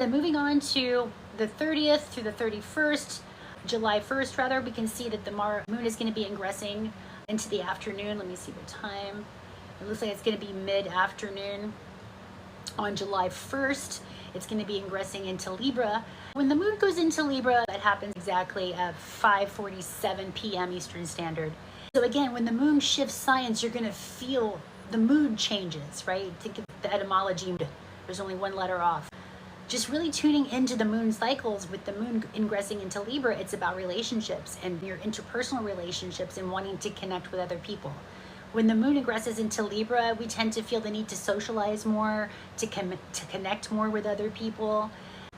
Then moving on to the 30th through the 31st, July 1st rather, we can see that the moon is going to be ingressing into the afternoon. Let me see the time. It looks like it's going to be mid-afternoon on July 1st. It's going to be ingressing into Libra. When the moon goes into Libra, that happens exactly at 5:47 p.m. Eastern Standard. So again, when the moon shifts signs, you're going to feel the mood changes, right? Think of the etymology. There's only one letter off. Just really tuning into the moon cycles. With the moon ingressing into Libra, it's about relationships and your interpersonal relationships and wanting to connect with other people. When the moon ingresses into Libra, we tend to feel the need to socialize more, to connect more with other people.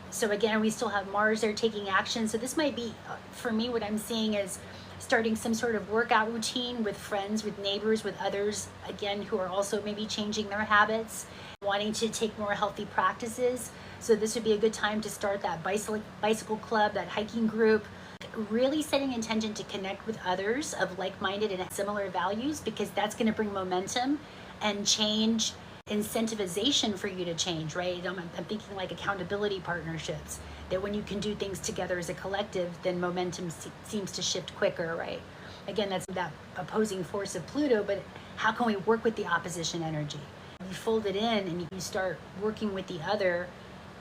So again, we still have Mars there taking action. So this might be, for me, what I'm seeing is starting some sort of workout routine with friends, with neighbors, with others, again, who are also maybe changing their habits, wanting to take more healthy practices. So this would be a good time to start that bicycle club, that hiking group, really setting intention to connect with others of like-minded and similar values, because that's going to bring momentum and change, incentivization for you to change, right? I'm thinking like accountability partnerships, that when you can do things together as a collective, then momentum seems to shift quicker, right? Again, that's that opposing force of Pluto, but how can we work with the opposition energy? You fold it in and you start working with the other,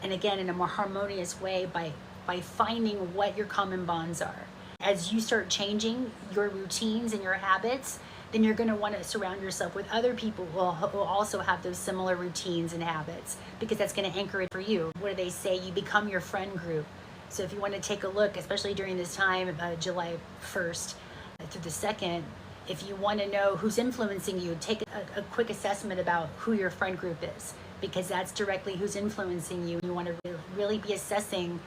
and again, in a more harmonious way by finding what your common bonds are. As you start changing your routines and your habits, then you're going to want to surround yourself with other people who will also have those similar routines and habits, because that's going to anchor it for you. What do they say? You become your friend group. So if you want to take a look, especially during this time, July 1st through the 2nd, if you want to know who's influencing you, take a quick assessment about who your friend group is, because that's directly who's influencing you. You want to really be assessing,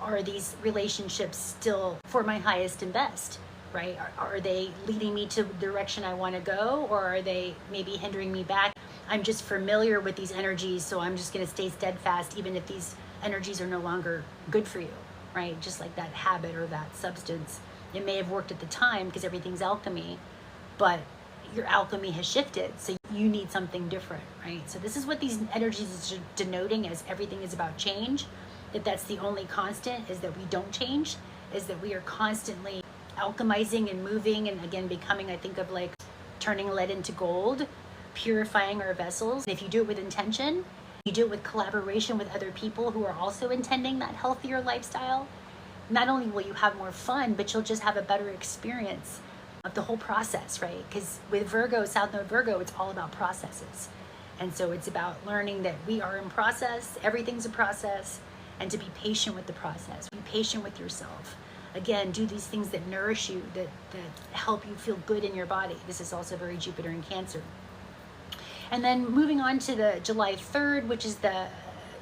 are these relationships still for my highest and best, right? Are they leading me to the direction I want to go, or are they maybe hindering me back? I'm just familiar with these energies, so I'm just going to stay steadfast even if these energies are no longer good for you, right? Just like that habit or that substance. It may have worked at the time because everything's alchemy, but your alchemy has shifted, so you need something different, right? So this is what these energies is denoting, as everything is about change. If that's the only constant, is that we don't change, is that we are constantly alchemizing and moving, and again becoming, I think of like turning lead into gold, purifying our vessels. And if you do it with intention, you do it with collaboration with other people who are also intending that healthier lifestyle, not only will you have more fun, but you'll just have a better experience of the whole process, right? Because with Virgo, South Node Virgo, it's all about processes. And so it's about learning that we are in process, everything's a process, and to be patient with the process. Be patient with yourself. Again, do these things that nourish you, that help you feel good in your body. This is also very Jupiter in Cancer. And then moving on to the July 3rd, which is the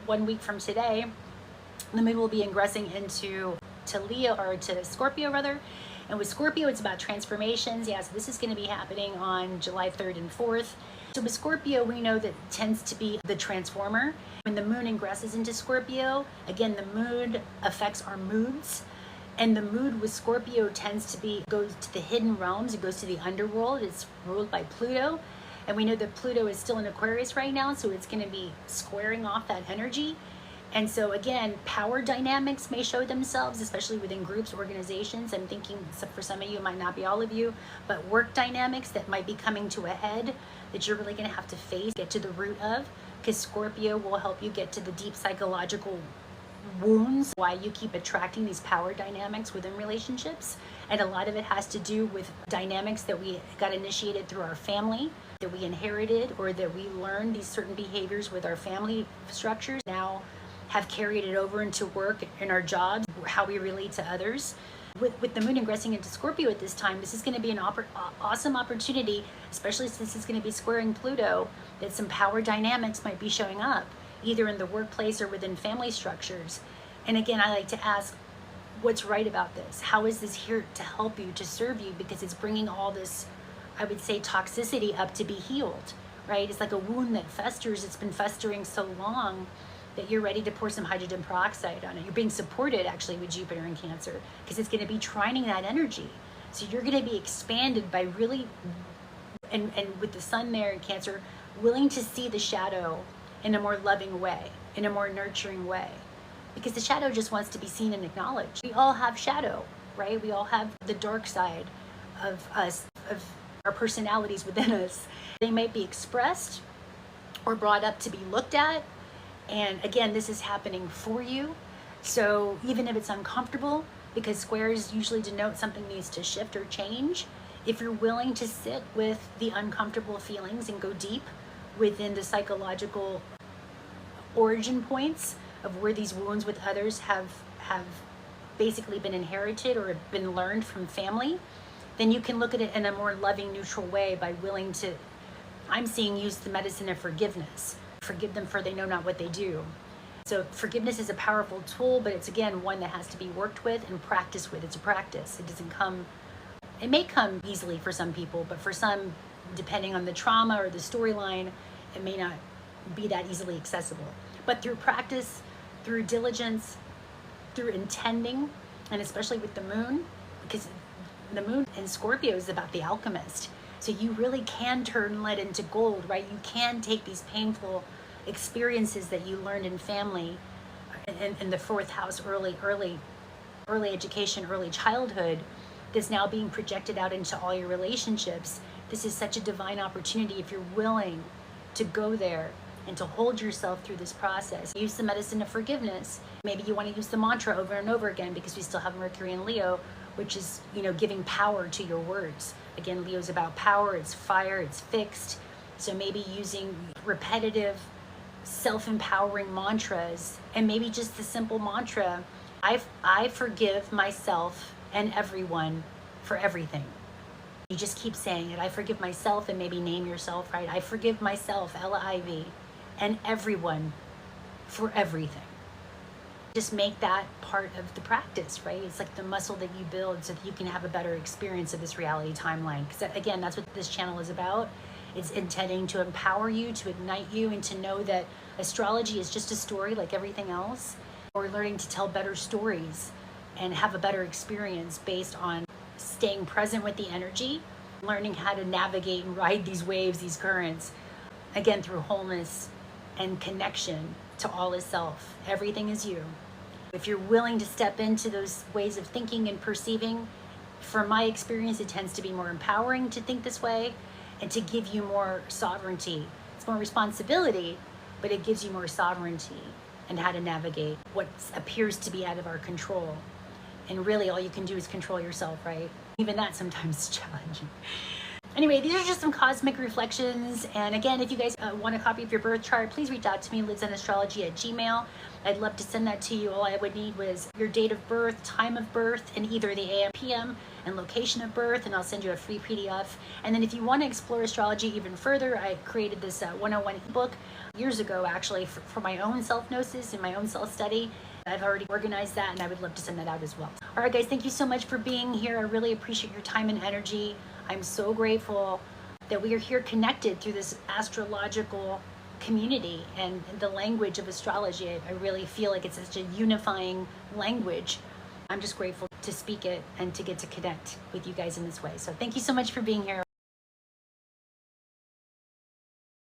1 week from today, the moon will be ingressing into Leo, or to Scorpio rather. And with Scorpio, it's about transformations. Yeah, so this is going to be happening on July 3rd and 4th. So with Scorpio, we know that it tends to be the transformer. When the moon ingresses into Scorpio, again, the moon affects our moods. And the mood with Scorpio tends to goes to the hidden realms. It goes to the underworld. It's ruled by Pluto. And we know that Pluto is still in Aquarius right now, so it's going to be squaring off that energy. And so again, power dynamics may show themselves, especially within groups, organizations. I'm thinking for some of you, it might not be all of you, but work dynamics that might be coming to a head that you're really going to have to face, get to the root of, because Scorpio will help you get to the deep psychological wounds, why you keep attracting these power dynamics within relationships. And a lot of it has to do with dynamics that we got initiated through our family, that we inherited, or that we learned these certain behaviors with our family structures. Now have carried it over into work, in our jobs, how we relate to others. With the moon ingressing into Scorpio at this time, this is going to be an awesome opportunity, especially since it's going to be squaring Pluto, that some power dynamics might be showing up, either in the workplace or within family structures. And again, I like to ask, what's right about this? How is this here to help you, to serve you? Because it's bringing all this, I would say, toxicity up to be healed, right? It's like a wound that festers. It's been festering so long that you're ready to pour some hydrogen peroxide on it. You're being supported actually with Jupiter in Cancer, because it's going to be trining that energy. So you're going to be expanded by really, and with the sun there in Cancer, willing to see the shadow in a more loving way. in a more nurturing way. Because the shadow just wants to be seen and acknowledged. We all have shadow, right? We all have the dark side of us, of our personalities within us. They might be expressed or brought up to be looked at. And again, this is happening for you. So even if it's uncomfortable, because squares usually denote something needs to shift or change, if you're willing to sit with the uncomfortable feelings and go deep within the psychological origin points of where these wounds with others have basically been inherited or have been learned from family, then you can look at it in a more loving, neutral way by willing to, I'm seeing, use the medicine of forgiveness. Forgive them for they know not what they do. So forgiveness is a powerful tool, but it's again one that has to be worked with and practiced with. It's a practice. It doesn't come, it may come easily for some people, but for some, depending on the trauma or the storyline, it may not be that easily accessible. But through practice, through diligence, through intending, and especially with the moon, because the moon in Scorpio is about the alchemist. So you really can turn lead into gold, right? You can take these painful experiences that you learned in family, in the fourth house, early education, early childhood, that's now being projected out into all your relationships. This is such a divine opportunity if you're willing to go there and to hold yourself through this process. Use the medicine of forgiveness. Maybe you want to use the mantra over and over again because we still have Mercury and Leo, which is, giving power to your words. Again, Leo's about power, it's fire, it's fixed. So maybe using repetitive, self-empowering mantras, and maybe just the simple mantra, I forgive myself and everyone for everything. You just keep saying it. I forgive myself, and maybe name yourself, right? I forgive myself, L-I-V, and everyone for everything. Just make that part of the practice, right? It's like the muscle that you build so that you can have a better experience of this reality timeline. Because again, that's what this channel is about. It's intending to empower you, to ignite you, and to know that astrology is just a story like everything else. We're learning to tell better stories and have a better experience based on staying present with the energy, learning how to navigate and ride these waves, these currents, again, through wholeness and connection to all is self. Everything is you. If you're willing to step into those ways of thinking and perceiving, from my experience, it tends to be more empowering to think this way and to give you more sovereignty. It's more responsibility, but it gives you more sovereignty and how to navigate what appears to be out of our control. And really all you can do is control yourself, right? Even that sometimes is challenging. Anyway, these are just some cosmic reflections. And again, if you guys want a copy of your birth chart, please reach out to me, livzenastrology@gmail.com. I'd love to send that to you. All I would need was your date of birth, time of birth, and either the AM, PM, and location of birth, and I'll send you a free PDF. And then if you want to explore astrology even further, I created this 101 ebook years ago, actually, for my own self-gnosis and my own self-study. I've already organized that, and I would love to send that out as well. All right, guys, thank you so much for being here. I really appreciate your time and energy. I'm so grateful that we are here connected through this astrological community and the language of astrology. I really feel like it's such a unifying language. I'm just grateful to speak it and to get to connect with you guys in this way. So thank you so much for being here.